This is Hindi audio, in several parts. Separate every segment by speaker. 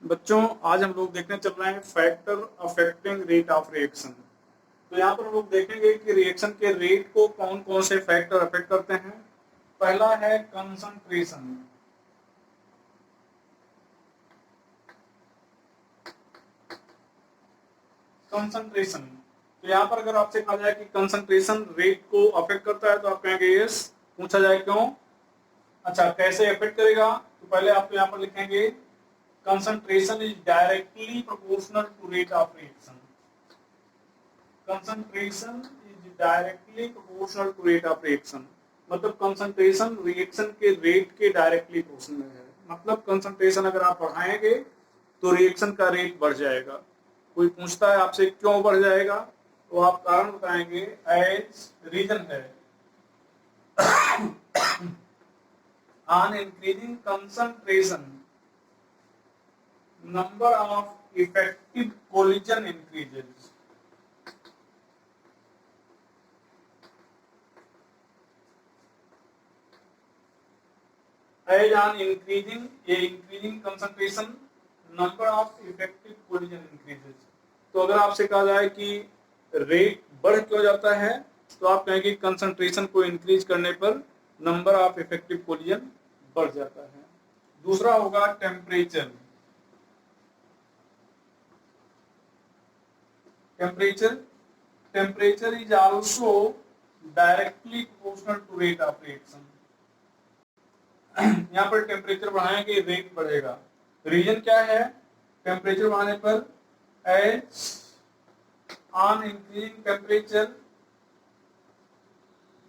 Speaker 1: बच्चों, आज हम लोग देखने चल रहे हैं factor affecting rate of reaction. तो यहाँ पर हम लोग देखेंगे कि रिएक्शन के रेट को कौन कौन से फैक्टर अफेक्ट करते हैं। पहला है कंसंट्रेशन। कंसंट्रेशन, तो यहाँ पर अगर आपसे कहा जाए कि कंसंट्रेशन रेट को अफेक्ट करता है तो आप कहेंगे यस। पूछा जाए क्यों, अच्छा कैसे अफेक्ट करेगा, तो पहले आप यहाँ पर लिखेंगे concentration is directly proportional to rate of reaction. Concentration is directly proportional to rate of reaction. मतलब कंसंट्रेशन रिएक्शन के रेट के डायरेक्टली प्रोपोर्शनल है। मतलब कंसंट्रेशन अगर आप बढ़ाएंगे तो रिएक्शन का रेट बढ़ जाएगा। कोई पूछता है आपसे क्यों बढ़ जाएगा, तो आप कारण बताएंगे एज रीजन है on increasing concentration number of effective collision increases. As on increasing concentration, number of effective collision increases. तो अगर आपसे कहा जाए कि रेट बढ़ क्यों जाता है, तो आप कहेंगे कंसंट्रेशन को इंक्रीज करने पर नंबर ऑफ इफेक्टिव कोलिजन बढ़ जाता है। दूसरा होगा temperature. Temperature is also directly proportional to rate of reaction. यहाँ पर टेम्परेचर बढ़ाएंगे रेट बढ़ेगा। रीजन क्या है, टेम्परेचर बढ़ाने पर as on increasing temperature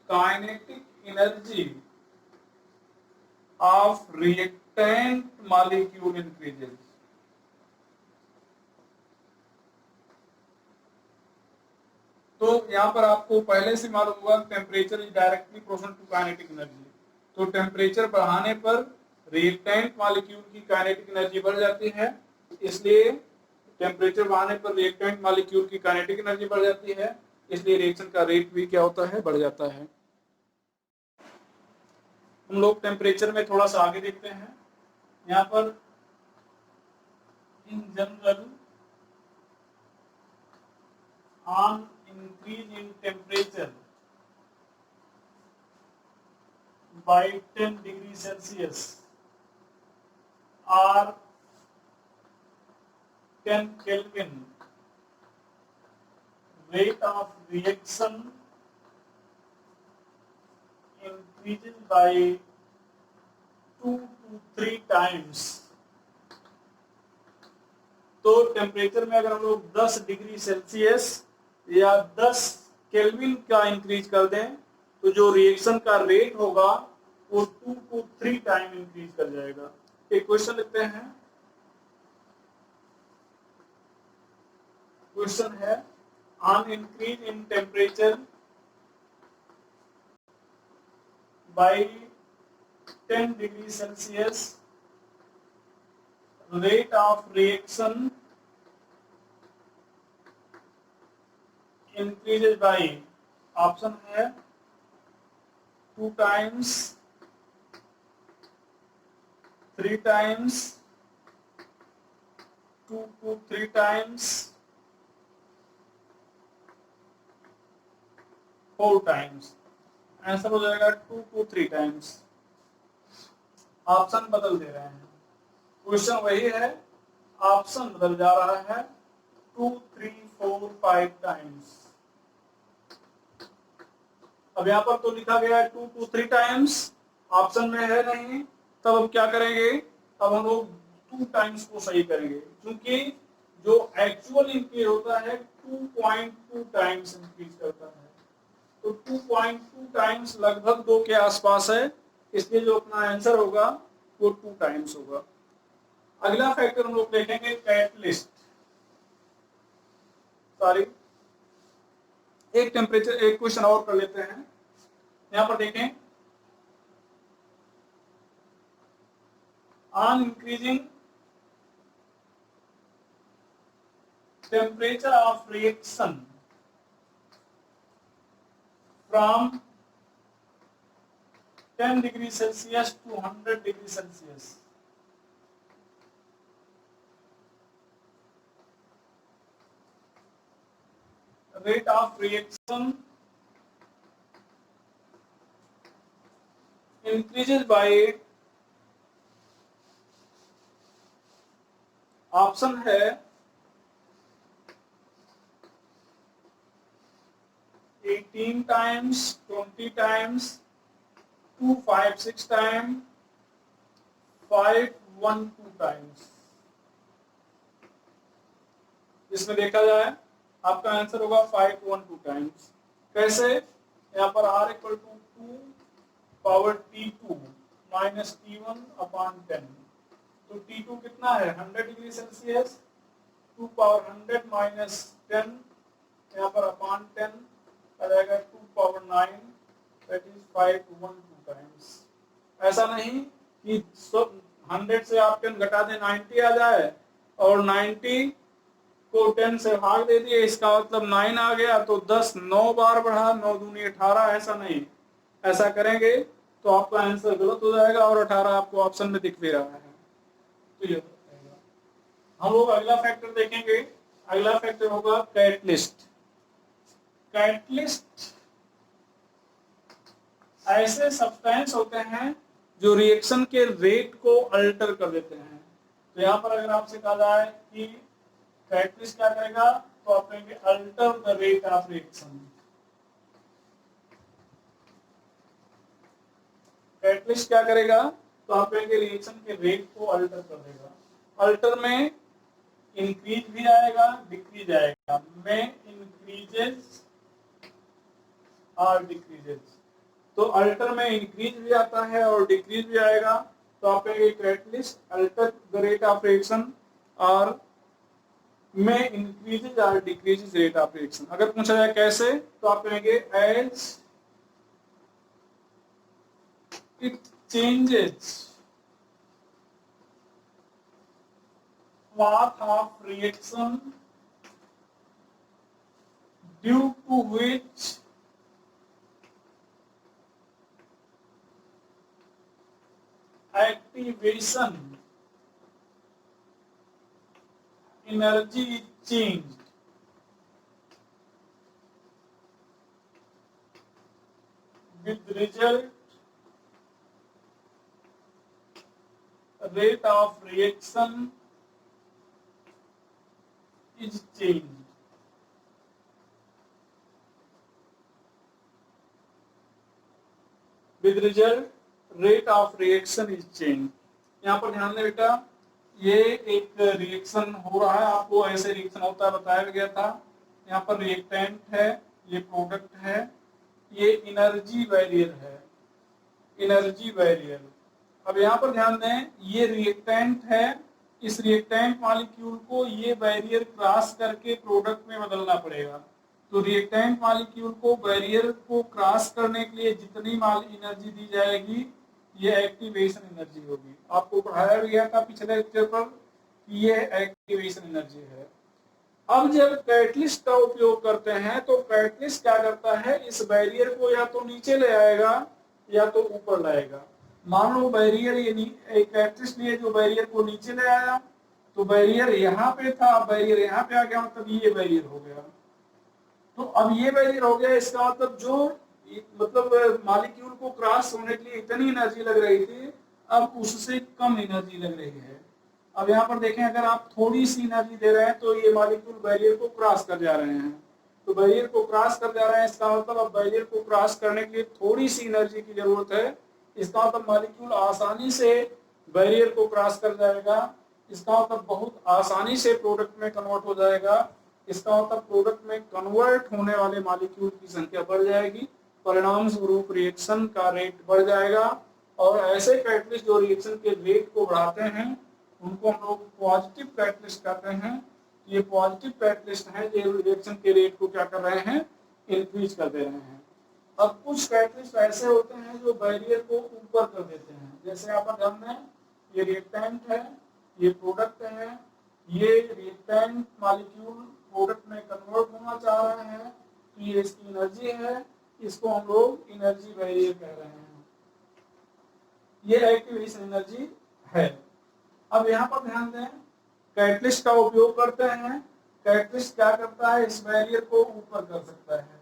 Speaker 1: kinetic energy of reactant molecule increases. तो यहाँ पर आपको पहले से मालूम होगा temperature is directly proportional to kinetic energy. तो टेम्परेचर बढ़ाने पर रिएक्टेंट मॉलिक्यूल की काइनेटिक एनर्जी बढ़ जाती है, इसलिए टेम्परेचर बढ़ाने पर रिएक्टेंट मॉलिक्यूल की काइनेटिक एनर्जी बढ़ जाती है, इसलिए रिएक्शन का रेट भी क्या होता है, बढ़ जाता है। हम लोग टेम्परेचर में थोड़ा सा आगे देखते हैं। यहाँ पर in general on increase in temperature by 10 degrees Celsius or 10 Kelvin, rate of reaction increases by 2 to 3 times. तो टेम्परेचर में अगर हम लोग 10 डिग्री सेल्सियस या 10 केल्विन का इंक्रीज कर दें तो जो रिएक्शन का रेट होगा वो 2 to 3 टाइम इंक्रीज कर जाएगा। एक क्वेश्चन लिखते हैं। क्वेश्चन है on increase in temperature by 10 degree Celsius rate of reaction increases by, option है 2 times, 3 times, 2 to 3 times, 4 times। Answer हो जाएगा 2 to 3 times। ऑप्शन बदल दे रहे हैं, क्वेश्चन वही है, ऑप्शन बदल जा रहा है 2, 3, 4, 5 टाइम्स। अब यहाँ पर तो लिखा गया है 2 to 3 टाइम्स, ऑप्शन में है नहीं, तब हम क्या करेंगे, अब हम लोग 2 टाइम्स को सही करेंगे, क्योंकि जो एक्चुअल इंक्रीज होता है 2.2 टाइम्स इंक्रीज करता है। तो 2.2 टाइम्स लगभग 2 के आसपास है, इसलिए जो अपना आंसर होगा वो 2 टाइम्स होगा। अगला फैक्टर हम लोग देखेंगे कैटलिस्ट। सॉरी, एक टेम्परेचर एक क्वेश्चन और कर लेते हैं। यहां पर देखें, on increasing temperature of reaction from 10 degree Celsius to 100 degree Celsius, rate of reaction increases by option है 18 times, 20 times, 256 times, 512 times। इसमें देखा जाए आपका आंसर होगा 512 टाइम्स। कैसे? यहाँ पर r equal to 2 power T2 minus T1 upon 10। तो T2 कितना है 100 डिग्री सेल्सियस, 2 पावर 100 माइनस 10 यहाँ पर अपॉन 10 आ जाएगा 2 पावर 9 दैट इज 512 टाइम्स। ऐसा नहीं कि 100 से आप 10 घटा दें 90 आ जाए और 90 को 10 से भाग दे दिए, इसका मतलब 9 आ गया तो 10 9 बार बढ़ा, 9 दूनी 18। ऐसा नहीं, ऐसा करेंगे तो आपका आंसर गलत हो जाएगा और 18 आपको ऑप्शन में दिख भी रहा है। तो ये हम लोग अगला फैक्टर देखेंगे। अगला फैक्टर होगा कैटलिस्ट। कैटलिस्ट ऐसे सब्सटेंस होते हैं जो रिएक्शन के रेट को अल्टर कर देते हैं। तो यहाँ पर अगर आपसे कहा जाए कि कैटलिस्ट क्या करेगा तो आप कहेंगे alter the rate of reaction. Catalyst क्या करेगा तो आप कहेंगे रिएक्शन के रेट को अल्टर कर देगा। अल्टर में इंक्रीज भी आएगा डिक्रीज आएगा, में इंक्रीजेस और डिक्रीजेस। तो अल्टर में इंक्रीज भी आता है और डिक्रीज भी आएगा, तो आप कहेंगे catalyst alter the rate of reaction और में इंक्रीजेज और डिक्रीजेज रेट ऑफ रिएक्शन। अगर पूछा जाए कैसे तो आप कहेंगे as it changes path of reaction due to which activation energy is changed, with result rate of reaction is changed। With result rate of reaction is changed। यहाँ पर ध्यान दें बेटा, ये एक रिएक्शन हो रहा है, आपको ऐसे रिएक्शन होता है बताया गया था। यहाँ पर रिएक्टेंट है, ये प्रोडक्ट है, ये एनर्जी बैरियर है, एनर्जी बैरियर। अब यहाँ पर ध्यान दें, ये रिएक्टेंट है, इस रिएक्टेंट मॉलिक्यूल को ये बैरियर क्रॉस करके प्रोडक्ट में बदलना पड़ेगा। तो रिएक्टेंट मॉलिक्यूल को बैरियर को क्रॉस करने के लिए जितनी एनर्जी दी जाएगी ये एक्टिवेशन एनर्जी होगी। आपको पढ़ाया गया था पिछले लेक्चर पर कि ये एक्टिवेशन एनर्जी है। अब जब कैटलिस्ट का उपयोग करते हैं तो कैटलिस्ट क्या करता है, इस बैरियर को या तो नीचे ले आएगा या तो ऊपर लाएगा। मान लो बैरियर ये कैटलिस्ट लिए जो बैरियर को नीचे ले आया, तो बैरियर यहाँ पे था, बैरियर यहाँ पे आ गया, मतलब ये बैरियर हो गया। तो अब ये बैरियर हो गया, इसका मतलब जो मॉलिक्यूल को क्रॉस होने के लिए इतनी एनर्जी लग रही थी, अब उससे कम एनर्जी लग रही है। अब यहाँ पर देखें, अगर आप थोड़ी सी एनर्जी दे रहे हैं तो ये मॉलिक्यूल बैरियर को क्रॉस कर जा रहे हैं। तो बैरियर को क्रॉस कर जा रहे हैं, इसका मतलब अब बैरियर को क्रॉस करने के लिए थोड़ी सी एनर्जी की जरूरत है। इसका मतलब मॉलिक्यूल आसानी से बैरियर को क्रॉस कर जाएगा, इसका मतलब बहुत आसानी से प्रोडक्ट में कन्वर्ट हो जाएगा। इसका मतलब प्रोडक्ट में कन्वर्ट होने वाले मॉलिक्यूल की संख्या बढ़ जाएगी, परिणाम स्वरूप रिएक्शन का रेट बढ़ जाएगा। और ऐसे कैटलिस्ट जो रिएक्शन के रेट को बढ़ाते हैं उनको हम लोग पॉजिटिव कैटलिस्ट कहते हैं। ये पॉजिटिव कैटलिस्ट है जो रिएक्शन के रेट को क्या कर रहे हैं, इंक्रीज कर दे रहे हैं। अब कुछ कैटलिस्ट ऐसे होते हैं जो बैरियर को ऊपर कर देते हैं। जैसे आप ध्यान दें, ये रिएक्टेंट है, ये प्रोडक्ट है, ये रिएक्टेंट मॉलिक्यूल प्रोडक्ट में कन्वर्ट होना चाह रहे हैं, तो ये इसकी एनर्जी है, इसको हम लोग एनर्जी बैरियर कह रहे हैं। ये एक्टिवेशन एनर्जी है। अब यहाँ पर ध्यान दें, कैटलिस्ट का उपयोग करते हैं। कैटलिस्ट क्या करता है, इस बैरियर को ऊपर कर सकता है।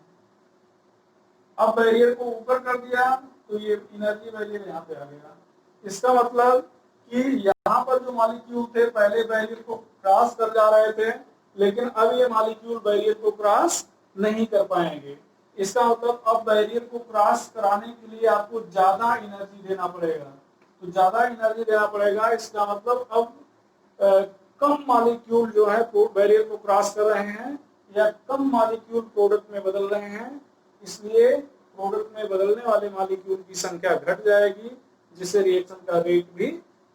Speaker 1: अब बैरियर को ऊपर कर दिया तो ये एनर्जी बैरियर यहाँ पे आ गया। इसका मतलब कि यहाँ पर जो मॉलिक्यूल थे पहले बैरियर को क्रॉस कर जा रहे थे, लेकिन अब ये मॉलिक्यूल बैरियर को क्रॉस नहीं कर पाएंगे। इसका मतलब अब बैरियर को क्रॉस कराने के लिए आपको ज्यादा एनर्जी देना पड़ेगा। तो ज्यादा एनर्जी देना पड़ेगा, इसका मतलब अब कम मॉलिक्यूल जो है बैरियर को क्रॉस कर रहे हैं या कम मॉलिक्यूल प्रोडक्ट में बदल रहे हैं, इसलिए प्रोडक्ट में बदलने वाले मॉलिक्यूल की संख्या घट जाएगी, जिससे रिएक्शन का रेट भी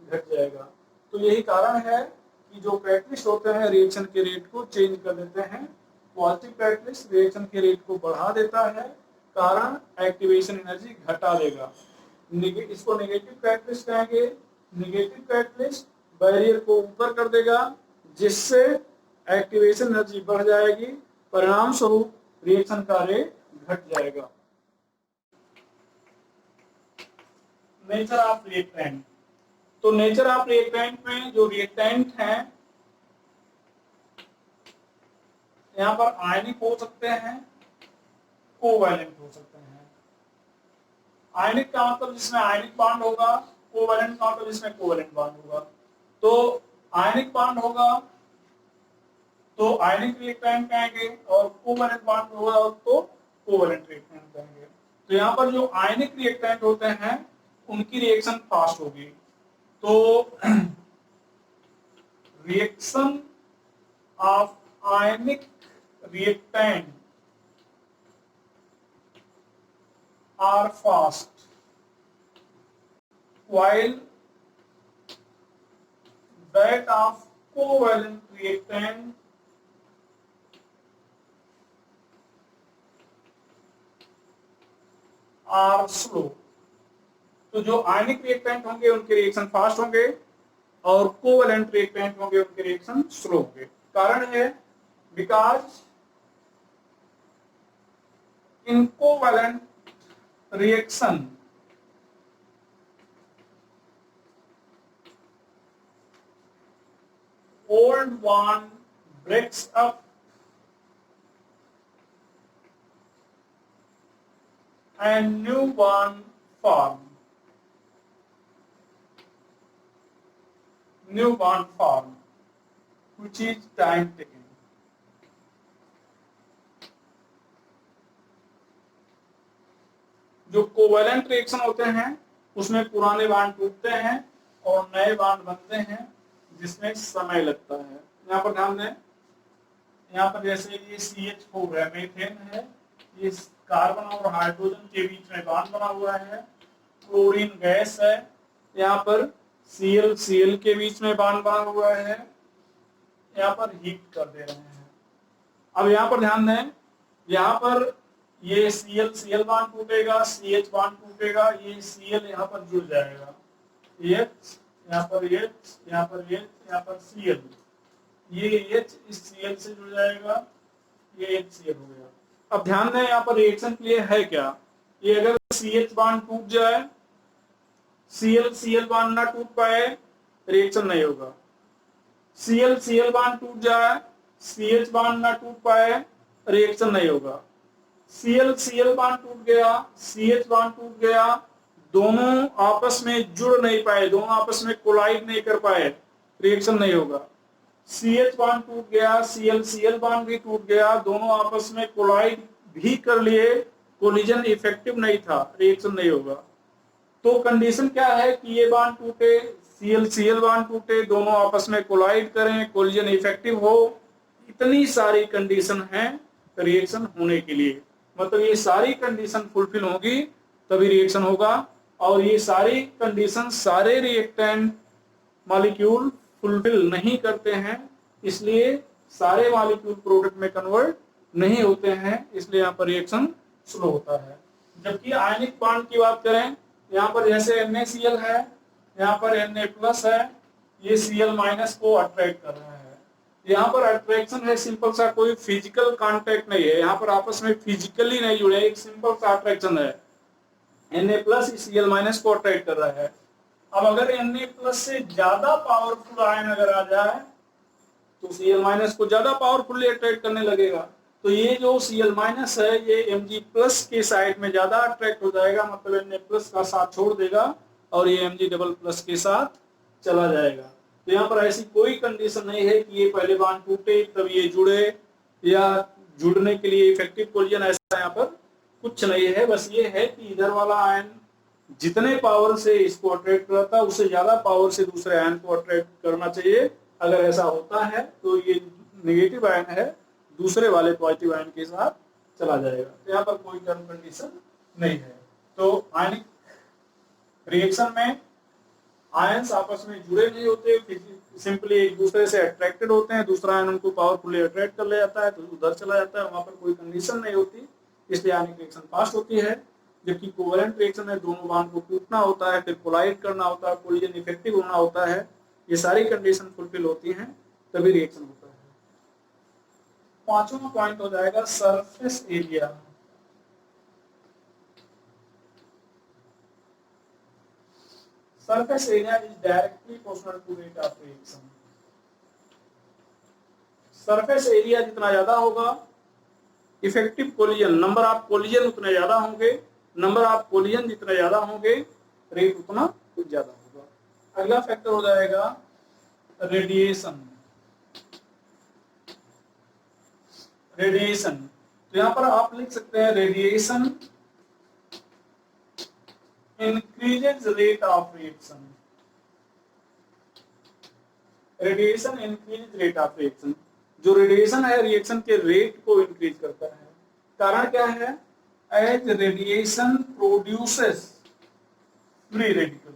Speaker 1: घट जाएगा। तो यही कारण है कि जो कैटलिस्ट होते हैं रिएक्शन के रेट को चेंज कर देते हैं। पॉजिटिव कैटलिस्ट रिएक्शन के रेट को बढ़ा देता है, कारण एक्टिवेशन एनर्जी घटा देगा। इसको नेगेटिव कैटलिस्ट कहेंगे। नेगेटिव कैटलिस्ट बैरियर को ऊपर कर देगा, जिससे एक्टिवेशन एनर्जी बढ़ जाएगी, परिणाम स्वरूप रिएक्शन का रेट घट जाएगा। Nature of reactant. तो नेचर ऑफ रिएक्टेंट में जो रिएक्टेंट हैं यहाँ पर आयनिक हो सकते हैं, कोवैलेंट हो सकते हैं। आयनिक का मतलब जिसमें आयनिक बॉन्ड होगा, कोवैलेंट का मतलब जिसमें कोवैलेंट बॉन्ड होगा। तो आयनिक बॉन्ड होगा तो आयनिक रिएक्टेंट कहेंगे, और कोवैलेंट बॉन्ड होगा तो कोवैलेंट रिएक्टेंट कहेंगे। तो यहाँ पर जो आयनिक रिएक्टेंट होते हैं उनकी रिएक्शन फास्ट होगी। तो reaction of ionic reactant are fast, while that of covalent reactant are slow. तो जो आयनिक रिएक्टेंट होंगे उनके रिएक्शन फास्ट होंगे और कोवैलेंट रिएक्टेंट होंगे उनके रिएक्शन स्लो होंगे। कारण है because in covalent reaction old bond breaks up and new bond form. New bond form, which is time taking. जो कोवैलेंट रिएक्शन होते हैं उसमें पुराने बॉन्ड टूटते हैं और नए बॉन्ड बनते हैं, जिसमें समय लगता है। यहाँ पर ध्यान दें, यहाँ पर जैसे ये CH4 है, मीथेन है, ये कार्बन और हाइड्रोजन के बीच में बॉन्ड बना हुआ है। क्लोरीन गैस है, यहाँ पर Cl के बीच में बॉन्ड बना हुआ है, यहाँ पर हीट कर दे रहे हैं। अब यहाँ पर ध्यान दें, यहाँ पर ये Cl बॉन्ड टूटेगा, CH बॉन्ड टूटेगा, ये Cl यहाँ पर जुड़ जाएगा, H यहाँ पर H, यहाँ पर H, यहाँ पर Cl, ये H इस Cl से जुड़ जाएगा, ये HCl हो गया। अब ध्यान दें यहाँ पर रिएक्शन के लिए है क्या, ये अगर CH बॉन्ड टूट जाए, Cl बॉन्ड ना टूट पाए, रिएक्शन नहीं होगा। Cl बॉन्ड टूट जाए, CH बॉन्ड ना टूट पाए, रिएक्शन नहीं होगा। Cl बॉन्ड टूट गया, CH बॉन्ड टूट गया, दोनों आपस में जुड़ नहीं पाए, दोनों आपस में कोलाइड नहीं कर पाए, रिएक्शन नहीं होगा। CH बॉन्ड टूट गया, Cl बॉन्ड भी टूट गया, दोनों आपस में कोलाइड भी कर लिए, कोलिजन इफेक्टिव नहीं था, रिएक्शन नहीं होगा। तो कंडीशन क्या है कि ये बॉन्ड टूटे, Cl बॉन्ड टूटे, दोनों आपस में कोलाइड करें, कोलिजन इफेक्टिव हो, इतनी सारी कंडीशन है रिएक्शन होने के लिए। मतलब ये सारी कंडीशन फुलफिल होगी तभी रिएक्शन होगा, और ये सारी कंडीशन सारे रिएक्टेंट मॉलिक्यूल फुलफिल नहीं करते हैं, इसलिए सारे मॉलिक्यूल प्रोडक्ट में कन्वर्ट नहीं होते हैं, इसलिए यहाँ पर रिएक्शन स्लो होता है। जबकि आयनिक बॉन्ड की बात करें, यहाँ पर जैसे NaCl है, यहाँ पर Na+ है, ये Cl- को अट्रैक्ट कर रहा है। यहाँ पर अट्रैक्शन है सिंपल सा, कोई फिजिकल कांटेक्ट नहीं है, यहाँ पर आपस में फिजिकली नहीं जुड़े, एक सिंपल सा अट्रैक्शन है। Na+ Cl- को अट्रैक्ट कर रहा है। अब अगर Na+ से ज्यादा पावरफुल आयन अगर आ जाए तो Cl- को ज्यादा पावरफुली अट्रैक्ट करने लगेगा। तो ये जो Cl- है ये Mg+ के साइड में ज्यादा अट्रैक्ट हो जाएगा, मतलब Na+ का साथ छोड़ देगा और ये Mg++ के साथ चला जाएगा। तो यहाँ पर ऐसी कोई कंडीशन नहीं है कि ये पहले बॉन्ड टूटे तब ये जुड़े, या जुड़ने के लिए इफेक्टिव कोलिजन, ऐसा यहाँ पर कुछ नहीं है। बस ये है कि इधर वाला आयन जितने पावर से इसको अट्रैक्ट करता है उससे ज्यादा पावर से दूसरे आयन को अट्रैक्ट करना चाहिए। अगर ऐसा होता है तो ये नेगेटिव आयन है दूसरे वाले पॉजिटिव आयन के साथ चला जाएगा। तो यहाँ पर कोई टर्म कंडीशन नहीं है। तो आयनिक रिएक्शन में आयंस आपस में जुड़े नहीं होते, सिंपली एक दूसरे से अट्रैक्टेड होते हैं, दूसरा आयन उनको पावरफुली अट्रैक्ट कर ले जाता है तो उधर चला जाता है, वहां पर कोई कंडीशन नहीं होती, इसलिए आयनिक रिएक्शन फास्ट होती है। जबकि कोवैलेंट रिएक्शन में दोनों बॉन्ड को टूटना होता है, फिर कोलाइड करना होता है, कोलिजन इफेक्टिव होना होता है, ये सारी कंडीशन फुलफिल होती हैं तभी रिएक्शन होता है। पांचवा पॉइंट हो जाएगा surface area. Surface area is directly proportional to rate of reaction. Surface area जितना ज्यादा होगा, effective collision number of collision उतने ज्यादा होंगे, नंबर ऑफ कोलिजन जितने ज्यादा होंगे रेट उतना ज्यादा होगा। अगला फैक्टर हो जाएगा रेडिएशन। रेडिएशन तो यहाँ पर आप लिख सकते हैं radiation increases rate of reaction. Radiation increase rate of reaction, जो रेडिएशन है रिएक्शन के रेट को इंक्रीज करता है। कारण क्या है? As radiation produces free radical,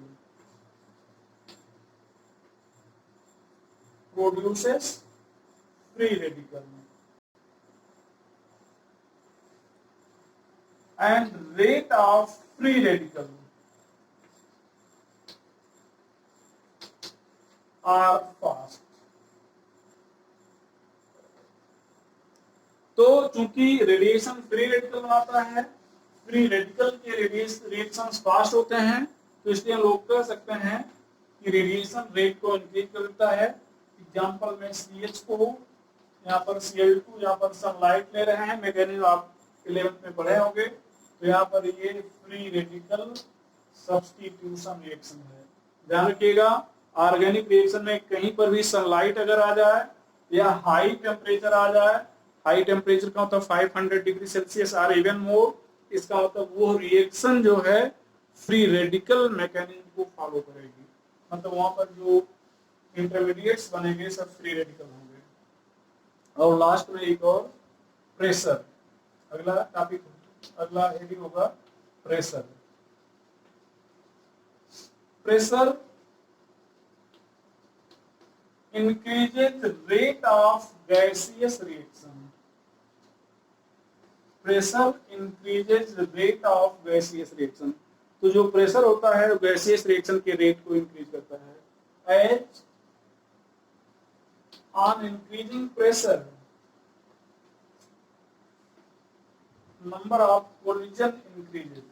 Speaker 1: produces free radical and rate of free radical are fast. तो चूंकि रेडिएशन फ्री रेडिकल बनाता है, फ्री रेडिकल के रिएक्शन फास्ट होते हैं, तो इसलिए हम लोग कह सकते हैं कि रेडिएशन रेट को इंक्रीज कर देता है। एग्जांपल में CH को, यहाँ पर Cl2, यहाँ पर सनलाइट ले रहे हैं, मैकेनिज्म आप 11th में पढ़े होंगे। तो यहाँ पर ये फ्री रेडिकल सब्स्टिट्यूशन रिएक्शन है। ध्यान रखिएगा, ऑर्गेनिक रिएक्शन में कहीं पर भी सनलाइट अगर आ जाए या हाई टेम्परेचर आ जाए, हाई टेम्परेचर का मतलब 500 डिग्री सेल्सियस और इवन मोर, इसका मतलब वो रिएक्शन जो है फ्री रेडिकल मैकेनिज्म को फॉलो करेगी, मतलब वहां पर जो इंटरमीडिएट्स बनेंगे सब फ्री रेडिकल होंगे। और लास्ट में एक और प्रेशर, अगला टॉपिक, अगला हेडिंग होगा pressure. Pressure increases rate of gaseous reaction. Pressure increases rate of gaseous reaction. तो जो प्रेशर होता है वो गैसियस रिएक्शन के रेट को इंक्रीज करता है। As on increasing pressure number of collision increases.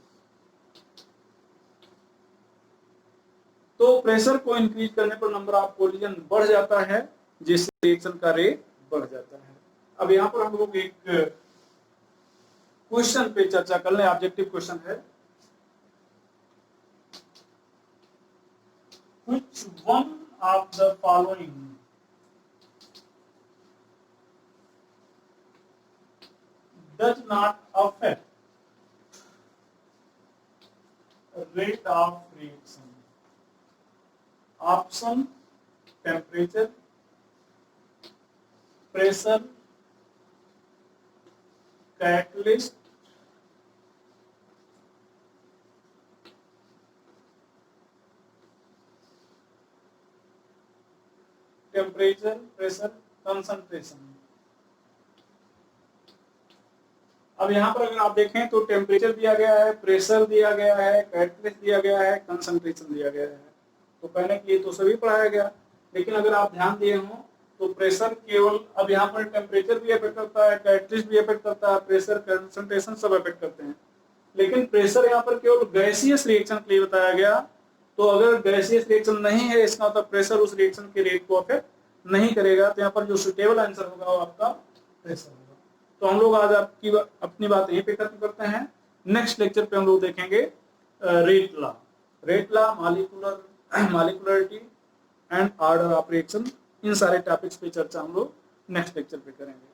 Speaker 1: तो प्रेशर को इंक्रीज करने पर नंबर ऑफ कोलिजन बढ़ जाता है, जिससे रिएक्शन का रेट बढ़ जाता है। अब यहाँ पर हम लोग एक क्वेश्चन पे चर्चा कर लें, ऑब्जेक्टिव क्वेश्चन है, which one of the following does not affect rate of reaction? Option temperature, pressure, catalyst, temperature, pressure, concentration. अब यहाँ पर अगर आप देखें तो टेम्परेचर दिया गया है, प्रेशर दिया गया है, कैटलिस्ट दिया गया है, कंसंट्रेशन दिया गया है। तो पहले कि ये तो सभी पढ़ाया गया, लेकिन अगर आप ध्यान दिए हो तो प्रेशर केवल, अब यहाँ पर टेम्परेचर भी इफेक्ट करता है, कैटलिस्ट भी इफेक्ट करता है, प्रेशर, कंसंट्रेशन सब इफेक्ट करते हैं, लेकिन प्रेशर यहाँ पर केवल गैसियस रिएक्शन के लिए बताया गया। तो अगर गैसियस रिएक्शन नहीं है इसका मतलब प्रेशर उस रिएक्शन के रेट को अफेक्ट नहीं करेगा तो यहाँ पर जो सुटेबल आंसर होगा वो आपका प्रेशर होगा। तो हम लोग आज आपकी अपनी बात यहीं पे खत्म करते हैं। नेक्स्ट लेक्चर पे हम लोग देखेंगे rate law, molecularity and order operation, इन सारे टॉपिक्स पे चर्चा हम लोग नेक्स्ट लेक्चर पे करेंगे।